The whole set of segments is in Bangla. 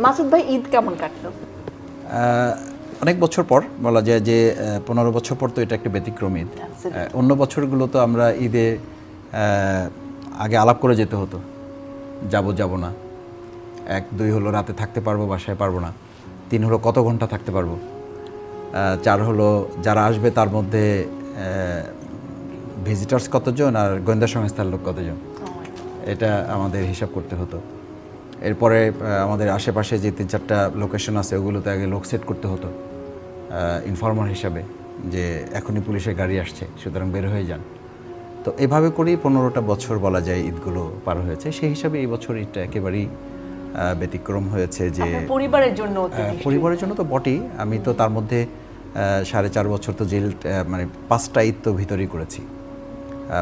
মাসুদ ভাই ঈদ কেমন কাটলো? অনেক বছর পর বলা যায় যে 15 বছর পর তো এটা একটা ব্যতিক্রম ঈদ। অন্য বছরগুলো তো আমরা ঈদে আগে আলাপ করে যেতে হতো, যাব না, 1-2 হলো রাতে থাকতে পারবো বাসায় পারবো না, 3 হলো কত ঘন্টা থাকতে পারবো, 4 হলো যারা আসবে তার মধ্যে ভিজিটার্স কতজন আর গোয়েন্দা সংস্থার লোক কতজন, এটা আমাদের হিসাব করতে হতো। এরপরে আমাদের আশেপাশে যে 3-4টা লোকেশন আছে ওগুলোতে আগে লোক সেট করতে হতো ইনফর্মার হিসাবে, যে এখনই পুলিশের গাড়ি আসছে সুতরাং বের হয়ে যান। তো এভাবে করেই 15টা বছর বলা যায় ঈদগুলো পার হয়েছে। সেই হিসাবে এই বছর ঈদটা একেবারেই ব্যতিক্রম হয়েছে। যে পরিবারের জন্য তো বটেই, আমি তো তার মধ্যে 4.5 বছর তো জেল, মানে 5টা ঈদ তো ভিতরেই করেছি।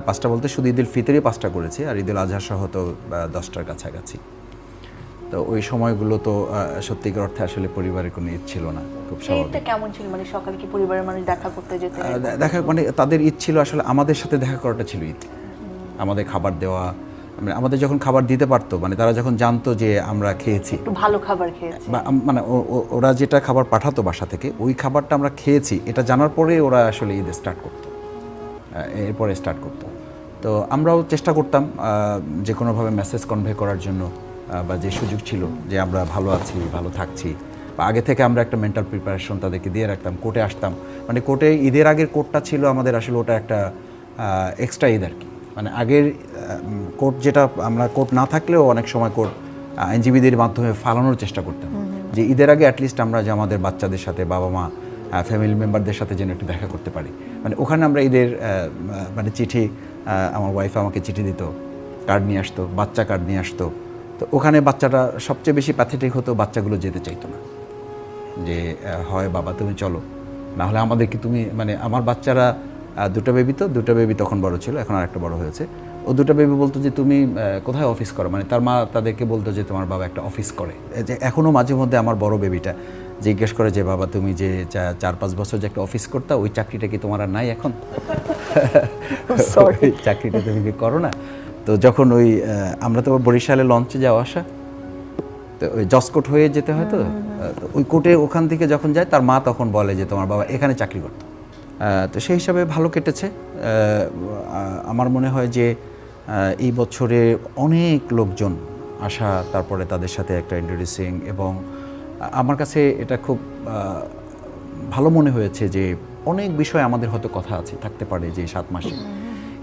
5টা বলতে শুধু ঈদুল ফিতরই 5টা করেছি, আর ঈদুল আজহা সহ তো 10টার কাছাকাছি। তো ওই সময়গুলো তো সত্যিকার অর্থে আসলে পরিবারের কোনো ঈদ ছিল না, খুব স্বাভাবিক। কেমন ছিল, মানে সকালে কি পরিবারের মানুষ দেখা করতে যেতে? দেখা মানে তাদের ঈদ ছিল আসলে আমাদের সাথে দেখা করাটা ছিল ঈদ। আমাদের খাবার দেওয়া, মানে আমাদের যখন খাবার দিতে পারতো, মানে তারা যখন জানতো যে আমরা খেয়েছি, একটু ভালো খাবার খেয়েছি, মানে ওরা যেটা খাবার পাঠাতো বাসা থেকে ওই খাবারটা আমরা খেয়েছি এটা জানার পরে ওরা আসলে ঈদ স্টার্ট করতো, এরপরে স্টার্ট করতো। তো আমরাও চেষ্টা করতাম যে কোনোভাবে মেসেজ কনভে করার জন্য, বা যে সুযোগ ছিল যে আমরা ভালো আছি, ভালো থাকছি, বা আগে থেকে আমরা একটা মেন্টাল প্রিপারেশন তাদেরকে দিয়ে রাখতাম। কোর্টে আসতাম, মানে কোর্টে ঈদের আগের কোর্টটা ছিল আমাদের আসলে ওটা একটা এক্সট্রা ঈদ আর কি। মানে আগের কোর্ট যেটা, আমরা কোর্ট না থাকলেও অনেক সময় কোর্ট আইনজীবীদের মাধ্যমে ফালানোর চেষ্টা করতাম, যে ঈদের আগে অ্যাটলিস্ট আমরা যে আমাদের বাচ্চাদের সাথে, বাবা মা, ফ্যামিলি মেম্বারদের সাথে যেন একটু দেখা করতে পারি। মানে ওখানে আমরা ঈদের মানে চিঠি, আমার ওয়াইফ আমাকে চিঠি দিত, কার্ড নিয়ে আসতো, বাচ্চা কার্ড নিয়ে আসতো। তো ওখানে বাচ্চাটা সবচেয়ে বেশি প্যাথেটিক হতো, বাচ্চাগুলো যেতে চাইতো না, যে হয় বাবা তুমি চলো, না হলে আমাদেরকে তুমি, মানে আমার বাচ্চারা 2টা বেবি, তো 2টা বেবি তখন বড় ছিল, এখন আর একটা বড় হয়েছে। ও 2টা বেবি বলতো যে তুমি কোথায় অফিস করো, মানে তার মা তাদেরকে বলতো যে তোমার বাবা একটা অফিস করে। যে এখনও মাঝে মধ্যে আমার বড় বেবিটা জিজ্ঞেস করে যে বাবা তুমি যে 4-5 বছর যে একটা অফিস করতা, ওই চাকরিটা কি তোমার আর নাই এখন? চাকরিটা তুমি কি করো না? তো যখন ওই আমরা তো বরিশালে লঞ্চে যাওয়া আসা, তো ওই জসকোট হয়ে যেতে হয়, তো ওই কোর্টে ওখান থেকে যখন যায় তার মা তখন বলে যে তোমার বাবা এখানে চাকরি করতো। তো সেই হিসাবে ভালো কেটেছে। আমার মনে হয় যে এই বছরে অনেক লোকজন আসা, তারপরে তাদের সাথে একটা ইন্ট্রোডিউসিং, এবং আমার কাছে এটা খুব ভালো মনে হয়েছে যে অনেক বিষয় আমাদের হয়তো কথা আছে, থাকতে পারে যে 7 মাসে,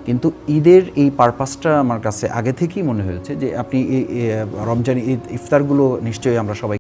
কিন্তু ঈদের এই পারপাসটা আমার কাছে আগে থেকেই মনে হয়েছে যে আপনি রমজান ঈদ ইফতারগুলো নিশ্চয়ই আমরা সবাই